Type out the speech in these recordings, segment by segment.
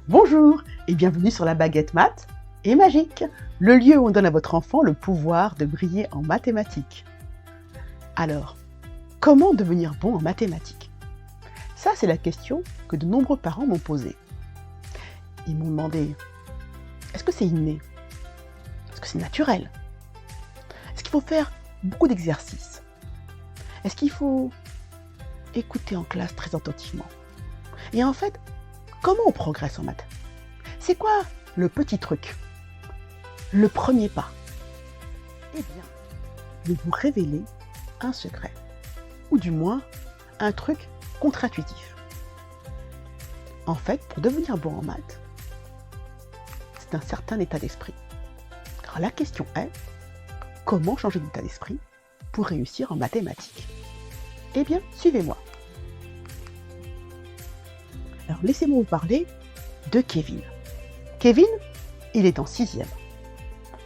Bonjour et bienvenue sur la baguette maths et magique, le lieu où on donne à votre enfant le pouvoir de briller en mathématiques. Alors, comment devenir bon en mathématiques? Ça, c'est la question que de nombreux parents m'ont posée. Ils m'ont demandé, est-ce que c'est inné? Est-ce que c'est naturel? Est-ce qu'il faut faire beaucoup d'exercices? Est-ce qu'il faut écouter en classe très attentivement? Et en fait, comment on progresse en maths? C'est quoi le petit truc? Le premier pas? Eh bien, je vais vous révéler un secret, ou du moins un truc contre-intuitif. En fait, pour devenir bon en maths, c'est un certain état d'esprit. Alors la question est, comment changer d'état d'esprit pour réussir en mathématiques? Eh bien, suivez-moi. Alors laissez-moi vous parler de Kevin. Kevin, il est en 6e.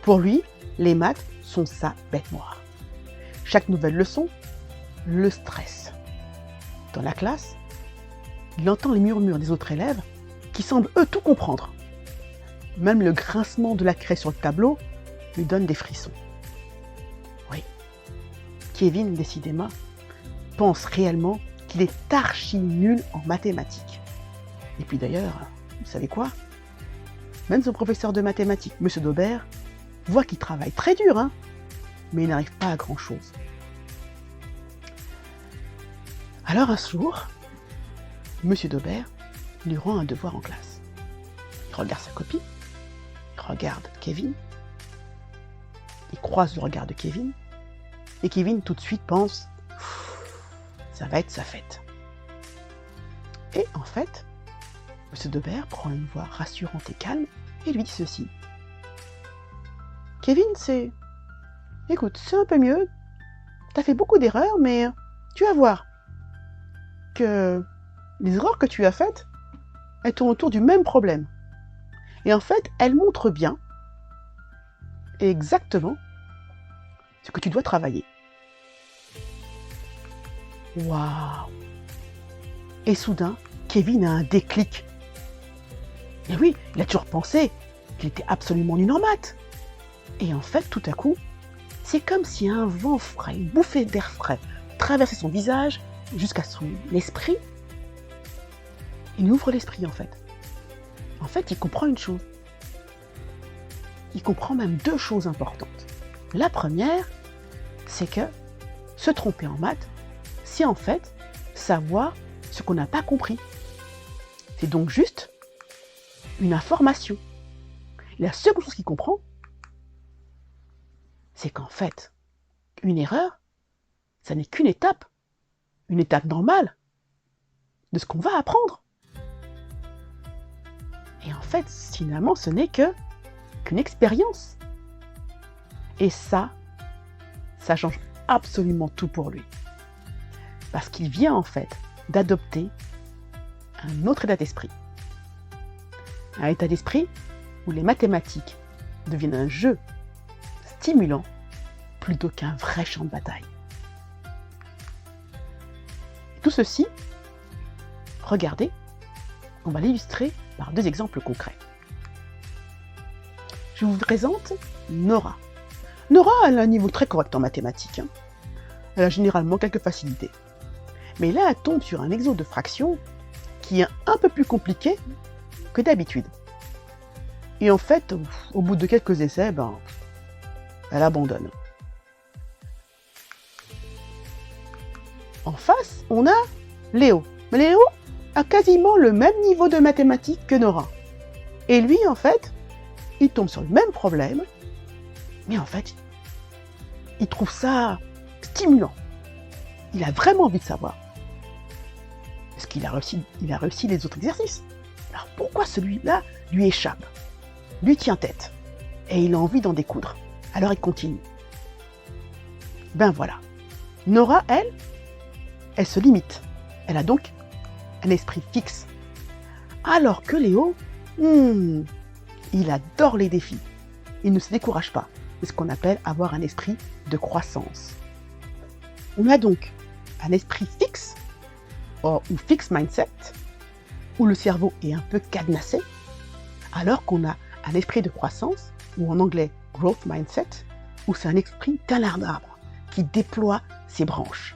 Pour lui, les maths sont sa bête noire. Chaque nouvelle leçon le stresse. Dans la classe, il entend les murmures des autres élèves qui semblent eux tout comprendre. Même le grincement de la craie sur le tableau lui donne des frissons. Oui, Kevin, décidément, pense réellement qu'il est archi nul en mathématiques. Et puis d'ailleurs, vous savez quoi? Même son professeur de mathématiques, M. Daubert, voit qu'il travaille très dur, mais il n'arrive pas à grand-chose. Alors un jour, M. Daubert lui rend un devoir en classe. Il regarde sa copie, il regarde Kevin, il croise le regard de Kevin, et Kevin tout de suite pense « ça va être sa fête ». Et en fait, M. Daubert prend une voix rassurante et calme et lui dit ceci. « Kevin, écoute, c'est un peu mieux. T'as fait beaucoup d'erreurs, mais tu vas voir que les erreurs que tu as faites, elles tournent autour du même problème. Et en fait, elles montrent bien exactement ce que tu dois travailler. » Waouh! Et soudain, Kevin a un déclic. Et oui, il a toujours pensé qu'il était absolument nul en maths. Et en fait, tout à coup, c'est comme si un vent frais, une bouffée d'air frais, traversait son visage jusqu'à son esprit. Il ouvre l'esprit, en fait. En fait, il comprend une chose. Il comprend même deux choses importantes. La première, c'est que se tromper en maths, c'est en fait savoir ce qu'on n'a pas compris. C'est donc juste une information. Et la seconde chose qu'il comprend, c'est qu'en fait, une erreur, ça n'est qu'une étape normale de ce qu'on va apprendre. Et en fait, finalement, ce n'est qu'une expérience. Et ça change absolument tout pour lui. Parce qu'il vient en fait d'adopter un autre état d'esprit. Un état d'esprit où les mathématiques deviennent un jeu stimulant plutôt qu'un vrai champ de bataille. Et tout ceci, regardez, on va l'illustrer par deux exemples concrets. Je vous présente Nora. Nora, elle a un niveau très correct en mathématiques. Elle a généralement quelques facilités. Mais là, elle tombe sur un exo de fraction qui est un peu plus compliqué que d'habitude. Et en fait, au bout de quelques essais, elle abandonne. En face, on a Léo. Mais Léo a quasiment le même niveau de mathématiques que Nora. Et lui, en fait, il tombe sur le même problème, mais en fait, il trouve ça stimulant. Il a vraiment envie de savoir. Est-ce qu'il a réussi les autres exercices? Alors pourquoi celui-là lui échappe, lui tient tête, et il a envie d'en découdre? Alors il continue. Ben voilà. Nora, elle se limite. Elle a donc un esprit fixe. Alors que Léo, il adore les défis. Il ne se décourage pas. C'est ce qu'on appelle avoir un esprit de croissance. On a donc un esprit fixe, ou fixed mindset, où le cerveau est un peu cadenassé, Alors qu'on a un esprit de croissance, ou en anglais growth mindset, où c'est un esprit d'un arbre qui déploie ses branches.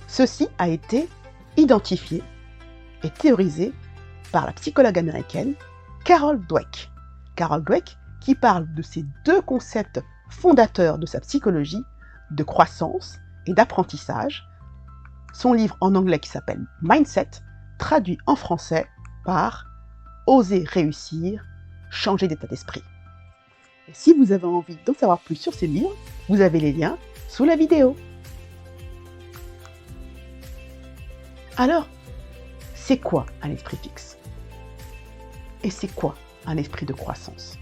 Ceci a été identifié et théorisé par la psychologue américaine Carol Dweck. Carol Dweck qui parle de ces deux concepts fondateurs de sa psychologie, de croissance et d'apprentissage. Son livre en anglais qui s'appelle Mindset, traduit en français par Oser réussir, changer d'état d'esprit. Et si vous avez envie d'en savoir plus sur ces livres, vous avez les liens sous la vidéo. Alors, c'est quoi un esprit fixe? Et c'est quoi un esprit de croissance?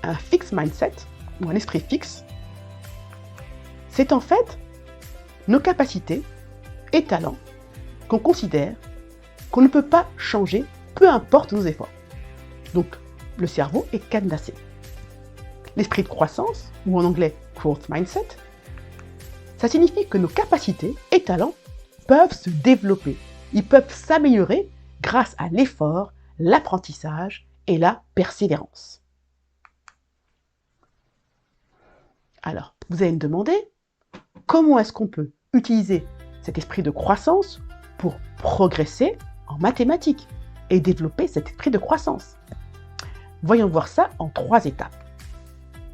Un fixed mindset, ou un esprit fixe, c'est en fait nos capacités et talents qu'on considère qu'on ne peut pas changer, peu importe nos efforts. Donc, le cerveau est cadenassé. L'esprit de croissance, ou en anglais growth mindset, ça signifie que nos capacités et talents peuvent se développer, ils peuvent s'améliorer grâce à l'effort, l'apprentissage et la persévérance. Alors, vous allez me demander, comment est-ce qu'on peut utiliser cet esprit de croissance pour progresser en mathématiques et développer cet esprit de croissance? Voyons voir ça en 3 étapes.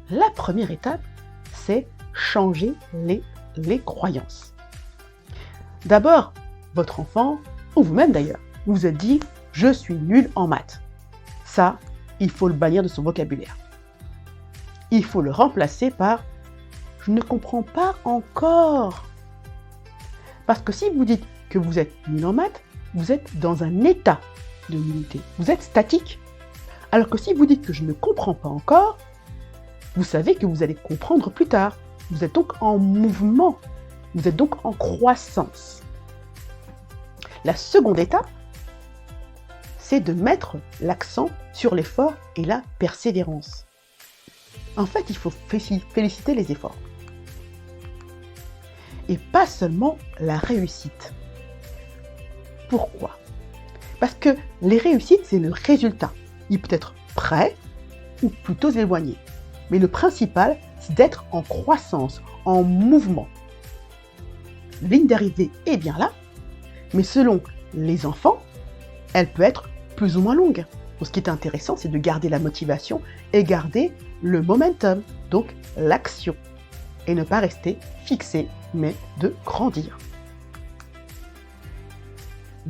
La première étape, c'est changer les croyances. D'abord, votre enfant, ou vous-même d'ailleurs, vous vous êtes dit « je suis nul en maths ». Ça, il faut le bannir de son vocabulaire. Il faut le remplacer par « je ne comprends pas encore ». Parce que si vous dites que vous êtes nul en maths, vous êtes dans un état de nullité. Vous êtes statique. Alors que si vous dites que je ne comprends pas encore, vous savez que vous allez comprendre plus tard. Vous êtes donc en mouvement. Vous êtes donc en croissance. La seconde étape, c'est de mettre l'accent sur l'effort et la persévérance. En fait, il faut féliciter les efforts. Et pas seulement la réussite. Pourquoi? Parce que les réussites, c'est le résultat. Il peut être près ou plutôt éloigné. Mais le principal, c'est d'être en croissance, en mouvement. La ligne d'arrivée est bien là, mais selon les enfants, elle peut être plus ou moins longue. Donc, ce qui est intéressant, c'est de garder la motivation et garder le momentum, donc l'action, et ne pas rester fixé, mais de grandir.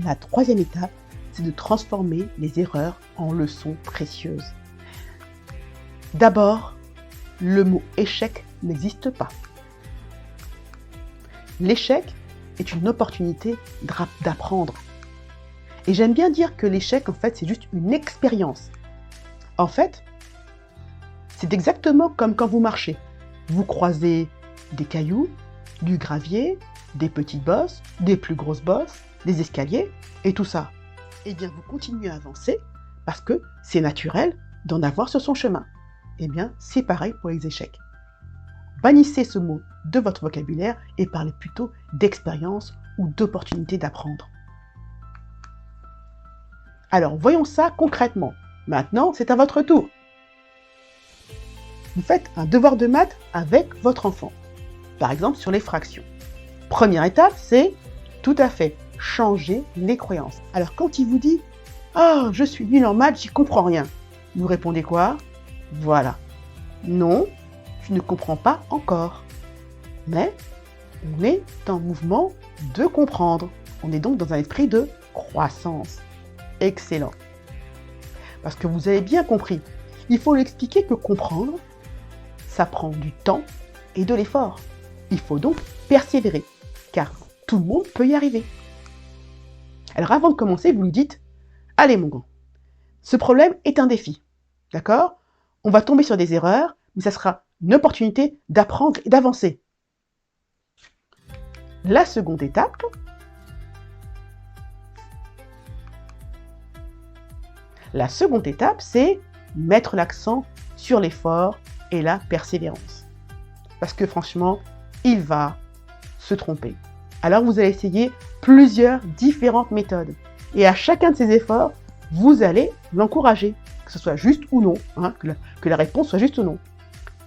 La troisième étape, c'est de transformer les erreurs en leçons précieuses. D'abord, le mot échec n'existe pas. L'échec est une opportunité d'apprendre. Et j'aime bien dire que l'échec, en fait, c'est juste une expérience. En fait, c'est exactement comme quand vous marchez. Vous croisez des cailloux, du gravier, des petites bosses, des plus grosses bosses, des escaliers, et tout ça. Eh bien, vous continuez à avancer parce que c'est naturel d'en avoir sur son chemin. Eh bien, c'est pareil pour les échecs. Bannissez ce mot de votre vocabulaire et parlez plutôt d'expérience ou d'opportunité d'apprendre. Alors, voyons ça concrètement. Maintenant, c'est à votre tour. Vous faites un devoir de maths avec votre enfant. Par exemple, sur les fractions. Première étape, c'est tout à fait changer les croyances. Alors, quand il vous dit « Oh, je suis nul en maths, j'y comprends rien », vous répondez quoi? Voilà. Non, tu ne comprends pas encore. Mais on est en mouvement de comprendre. On est donc dans un esprit de croissance. Excellent. Parce que vous avez bien compris, il faut lui expliquer que comprendre, ça prend du temps et de l'effort. Il faut donc persévérer, car tout le monde peut y arriver. Alors avant de commencer, vous lui dites « Allez mon grand, ce problème est un défi. D'accord? On va tomber sur des erreurs, mais ça sera une opportunité d'apprendre et d'avancer. » La seconde étape, c'est mettre l'accent sur l'effort et la persévérance. Parce que franchement, il va se tromper. Alors vous allez essayer plusieurs différentes méthodes. Et à chacun de ces efforts, vous allez l'encourager, que ce soit juste ou non, hein, que la réponse soit juste ou non.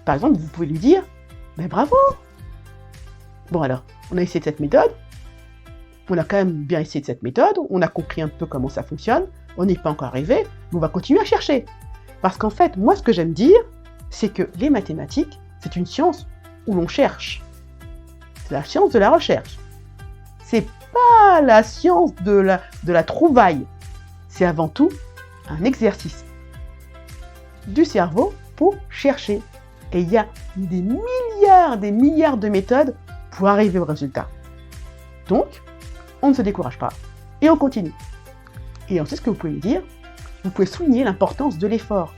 Par exemple, vous pouvez lui dire « Mais bravo !» Bon alors, on a essayé de cette méthode, on a quand même bien essayé de cette méthode, on a compris un peu comment ça fonctionne, on n'est pas encore arrivé, mais on va continuer à chercher. Parce qu'en fait, moi ce que j'aime dire, c'est que les mathématiques, c'est une science où l'on cherche. C'est la science de la recherche. C'est pas la science de la trouvaille. C'est avant tout un exercice du cerveau pour chercher. Et il y a des milliards de méthodes pour arriver au résultat. Donc, on ne se décourage pas et on continue. Et ensuite, ce que vous pouvez me dire, vous pouvez souligner l'importance de l'effort.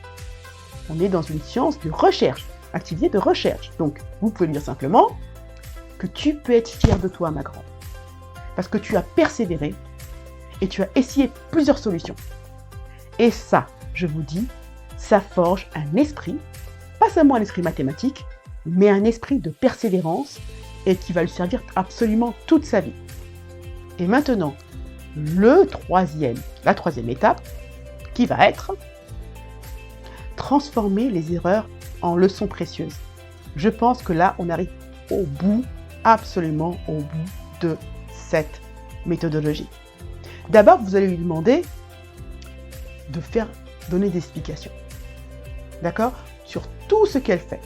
On est dans une science de recherche, activité de recherche. Donc, vous pouvez lui dire simplement que tu peux être fier de toi, ma grande. Parce que tu as persévéré et tu as essayé plusieurs solutions. Et ça, je vous dis, ça forge un esprit, pas seulement un esprit mathématique, mais un esprit de persévérance et qui va lui servir absolument toute sa vie. Et maintenant, la troisième étape, qui va être transformer les erreurs en leçons précieuses. Je pense que là, on arrive absolument au bout de cette méthodologie. D'abord, vous allez lui demander de donner des explications. D'accord ? Sur tout ce qu'elle fait.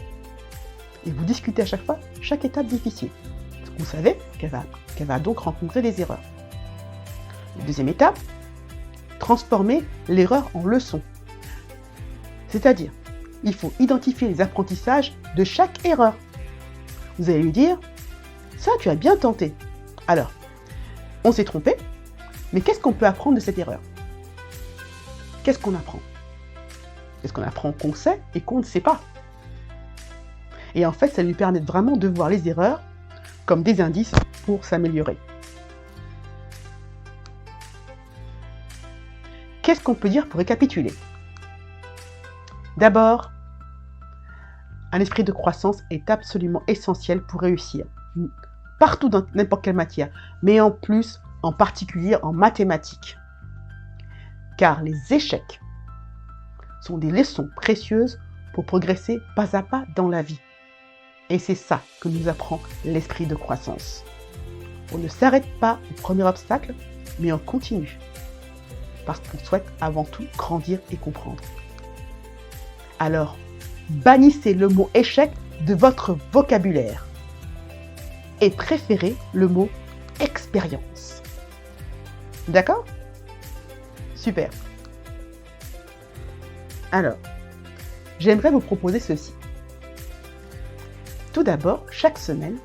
Et vous discutez à chaque fois, chaque étape difficile. Parce que vous savez qu'elle va donc rencontrer des erreurs. La deuxième étape, transformer l'erreur en leçon. C'est-à-dire, il faut identifier les apprentissages de chaque erreur. Vous allez lui dire, ça tu as bien tenté. Alors, on s'est trompé, mais qu'est-ce qu'on peut apprendre de cette erreur ? Qu'est-ce qu'on apprend ? Est-ce qu'on apprend qu'on sait et qu'on ne sait pas ? Et en fait, ça lui permet vraiment de voir les erreurs comme des indices pour s'améliorer. Qu'est-ce qu'on peut dire pour récapituler ? D'abord, un esprit de croissance est absolument essentiel pour réussir, partout dans n'importe quelle matière, mais en particulier en mathématiques. Car les échecs sont des leçons précieuses pour progresser pas à pas dans la vie. Et c'est ça que nous apprend l'esprit de croissance. On ne s'arrête pas au premier obstacle, mais on continue. Parce qu'on souhaite avant tout grandir et comprendre. Alors, bannissez le mot échec de votre vocabulaire. Et préférez le mot expérience. D'accord ? Super. Alors, j'aimerais vous proposer ceci. Tout d'abord, chaque semaine,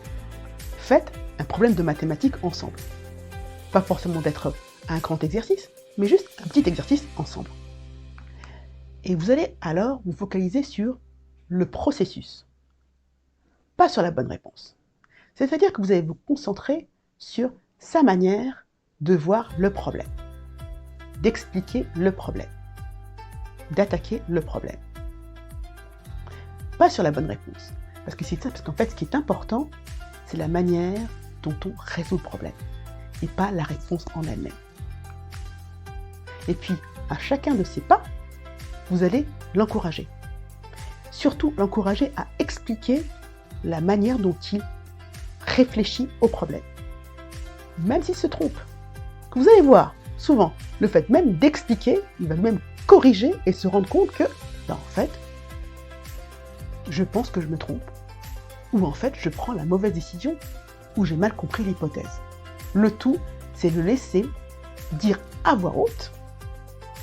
faites un problème de mathématiques ensemble. Pas forcément d'être un grand exercice, mais juste un petit exercice ensemble. Et vous allez alors vous focaliser sur le processus, pas sur la bonne réponse. C'est-à-dire que vous allez vous concentrer sur sa manière de voir le problème, d'expliquer le problème, d'attaquer le problème. Pas sur la bonne réponse. Parce qu'en fait, ce qui est important, c'est la manière dont on résout le problème, et pas la réponse en elle-même. Et puis, à chacun de ces pas, vous allez l'encourager. Surtout, l'encourager à expliquer la manière dont il réfléchit au problème. Même s'il se trompe. Que vous allez voir, souvent, le fait même d'expliquer, il va même corriger et se rendre compte que, en fait, je pense que je me trompe. Ou en fait, je prends la mauvaise décision, ou j'ai mal compris l'hypothèse. Le tout, c'est de laisser dire à voix haute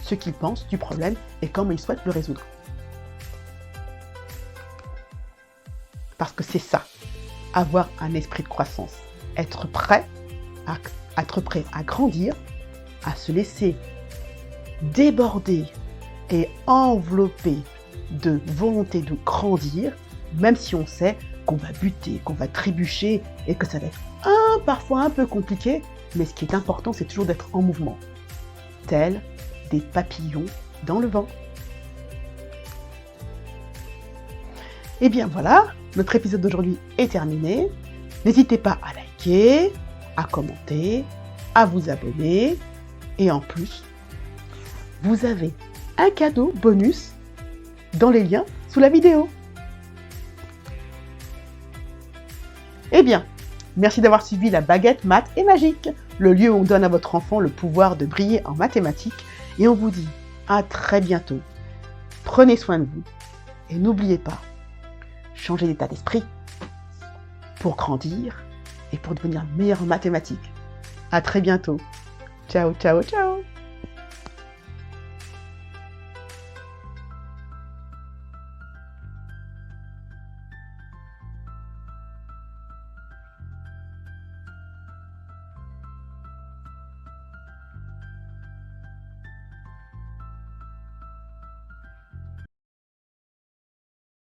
ce qu'il pense du problème et comment il souhaite le résoudre. Parce que c'est ça, avoir un esprit de croissance, être prêt à grandir, à se laisser déborder et envelopper de volonté de grandir, même si on sait qu'on va buter, qu'on va trébucher et que ça va être parfois un peu compliqué, mais ce qui est important, c'est toujours d'être en mouvement, tels des papillons dans le vent. Et bien voilà, notre épisode d'aujourd'hui est terminé. N'hésitez pas à liker, à commenter, à vous abonner Et en plus, vous avez un cadeau bonus dans les liens sous la vidéo. Eh bien, merci d'avoir suivi la baguette maths et magique, le lieu où on donne à votre enfant le pouvoir de briller en mathématiques. Et on vous dit à très bientôt. Prenez soin de vous et n'oubliez pas, changez d'état d'esprit pour grandir et pour devenir meilleur en mathématiques. À très bientôt. Ciao, ciao, ciao.